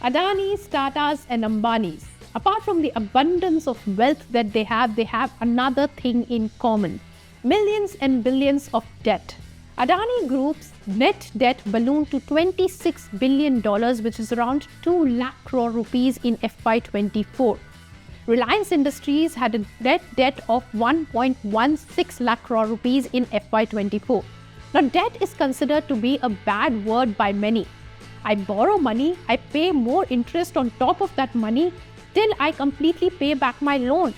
Adani's, Tata's and Ambani's, apart from the abundance of wealth that they have another thing in common. Millions and billions of debt. Adani Group's net debt ballooned to $26 billion, which is around 2 lakh crore rupees in FY24. Reliance Industries had a net debt of 1.16 lakh crore rupees in FY24. Now, debt is considered to be a bad word by many. I borrow money, I pay more interest on top of that money till I completely pay back my loan.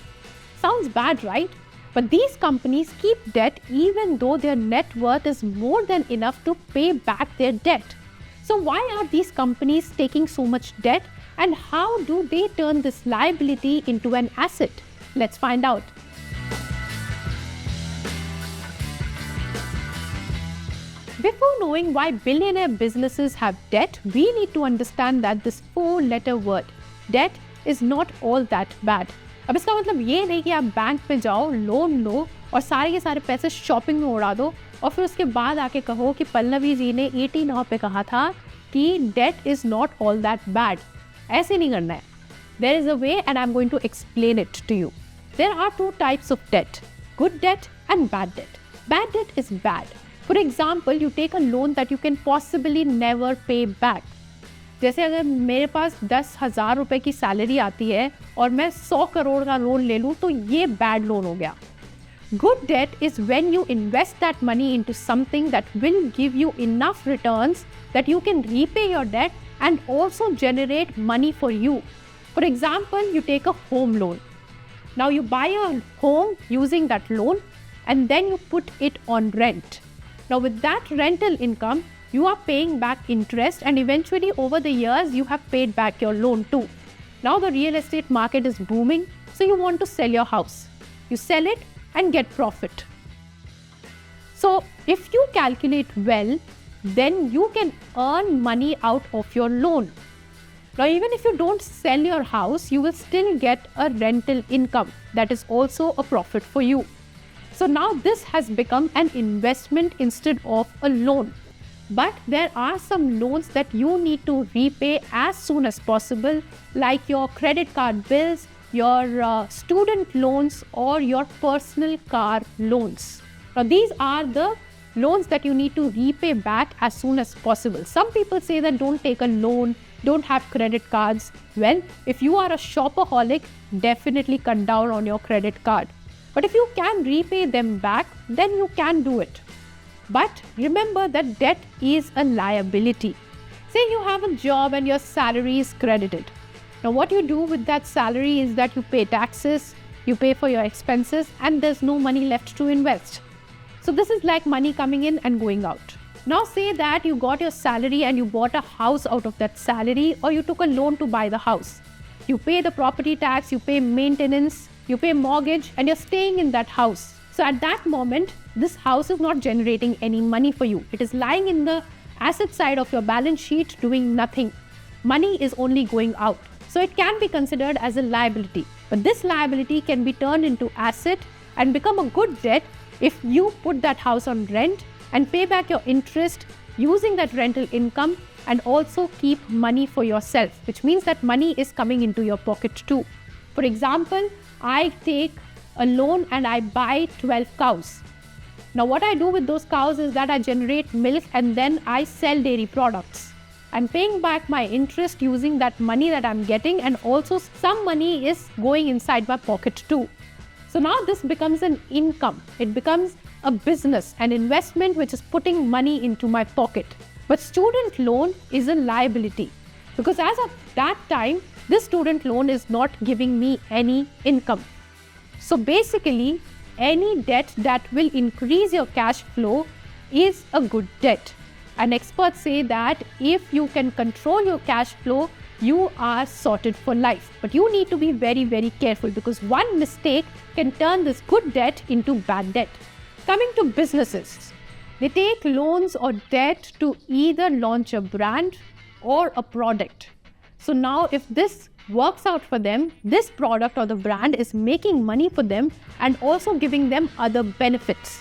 Sounds bad, right? But these companies keep debt even though their net worth is more than enough to pay back their debt. So why are these companies taking so much debt, and how do they turn this liability into an asset? Let's find out. Before knowing why billionaire businesses have debt, we need to understand that this 4-letter word, debt, is not all that bad. अब इसका मतलब ये नहीं कि आप bank पे जाओ, loan लो और सारे के सारे पैसे शॉपिंग में उड़ा दो और फिर उसके बाद आके कहो कि पल्लवी जी ने 89 पे कहा था कि debt is not all that bad. ऐसे नहीं करना है. There is a way and I'm going to explain it to you. There are 2 types of debt, good debt and bad debt. Bad debt is bad. For example, you take a loan that you can possibly never pay back. जैसे अगर मेरे पास 10,000 रुपए की salary आती है और मैं 100 करोड़ का लोन ले लूँ तो ये बैड लोन हो गया. Good debt is when you invest that money into something that will give you enough returns that you can repay your debt and also generate money for you. For example, you take a home loan. Now you buy a home using that loan and then you put it on rent. Now with that rental income, you are paying back interest and eventually over the years you have paid back your loan too. Now the real estate market is booming, so you want to sell your house. You sell it and get profit. So if you calculate well, then you can earn money out of your loan. Now even if you don't sell your house, you will still get a rental income. That is also a profit for you. So now this has become an investment instead of a loan. But there are some loans that you need to repay as soon as possible, like your credit card bills, your student loans or your personal car loans. Now these are the loans that you need to repay back as soon as possible. Some people say that don't take a loan, don't have credit cards. Well, if you are a shopaholic, definitely cut down on your credit card. But if you can repay them back, then you can do it. But remember that debt is a liability. Say you have a job and your salary is credited. Now what you do with that salary is that you pay taxes, you pay for your expenses, and there's no money left to invest. So this is like money coming in and going out. Now say that you got your salary and you bought a house out of that salary, or you took a loan to buy the house. You pay the property tax, you pay maintenance, you pay mortgage, and you're staying in that house. So at that moment, this house is not generating any money for you. It is lying in the asset side of your balance sheet doing nothing. Money is only going out. So it can be considered as a liability. But this liability can be turned into asset and become a good debt if you put that house on rent and pay back your interest using that rental income and also keep money for yourself, which means that money is coming into your pocket too. For example, I take a loan and I buy 12 cows. Now what I do with those cows is that I generate milk and then I sell dairy products. I'm paying back my interest using that money that I'm getting, and also some money is going inside my pocket too. So now this becomes an income. It becomes a business, an investment which is putting money into my pocket. But student loan is a liability because as of that time, this student loan is not giving me any income. So basically, any debt that will increase your cash flow is a good debt. And experts say that if you can control your cash flow, you are sorted for life. But you need to be very, very careful because one mistake can turn this good debt into bad debt. Coming to businesses, they take loans or debt to either launch a brand or a product. So now if this works out for them, this product or the brand is making money for them and also giving them other benefits.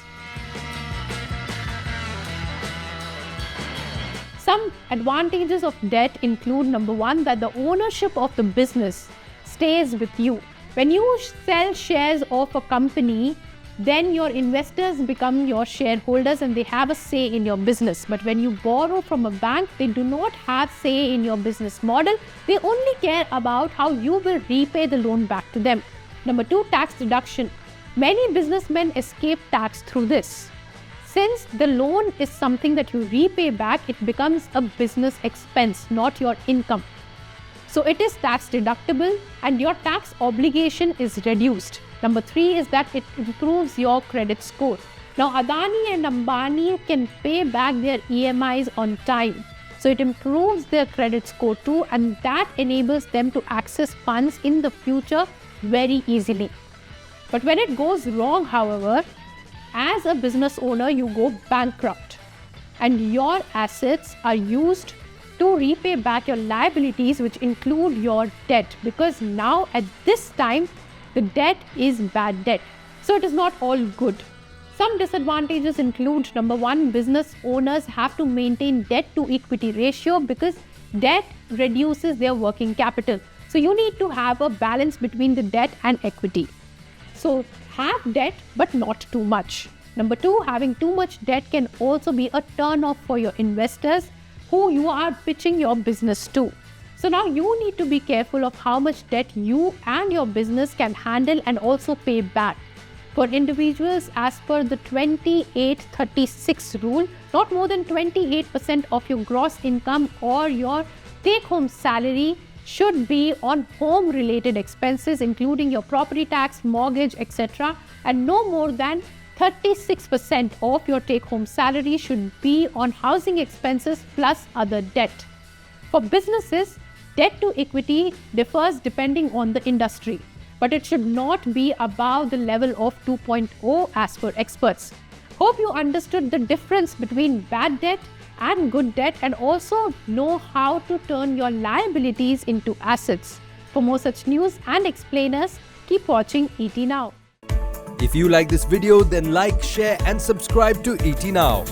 Some advantages of debt include number one, that the ownership of the business stays with you. When you sell shares of a company, then your investors become your shareholders and they have a say in your business. But when you borrow from a bank, they do not have say in your business model. They only care about how you will repay the loan back to them. Number two, tax deduction. Many businessmen escape tax through this. Since the loan is something that you repay back, it becomes a business expense, not your income. So it is tax deductible and your tax obligation is reduced. Number three is that it improves your credit score. Now Adani and Ambani can pay back their EMIs on time. So it improves their credit score too, and that enables them to access funds in the future very easily. But when it goes wrong, however, as a business owner, you go bankrupt and your assets are used to repay back your liabilities, which include your debt, because now at this time, the debt is bad debt. So it is not all good. Some disadvantages include number one, business owners have to maintain debt to equity ratio because debt reduces their working capital. So you need to have a balance between the debt and equity. So have debt, but not too much. Number two, having too much debt can also be a turn off for your investors who you are pitching your business to. So now you need to be careful of how much debt you and your business can handle and also pay back. For individuals, as per the 28-36 rule, not more than 28% of your gross income or your take-home salary should be on home-related expenses, including your property tax, mortgage, etc. And no more than 36% of your take-home salary should be on housing expenses plus other debt. For businesses, debt to equity differs depending on the industry, but it should not be above the level of 2.0 as per experts. Hope you understood the difference between bad debt and good debt, and also know how to turn your liabilities into assets. For more such news and explainers, keep watching ET Now. If you like this video, then like, share and subscribe to ET Now.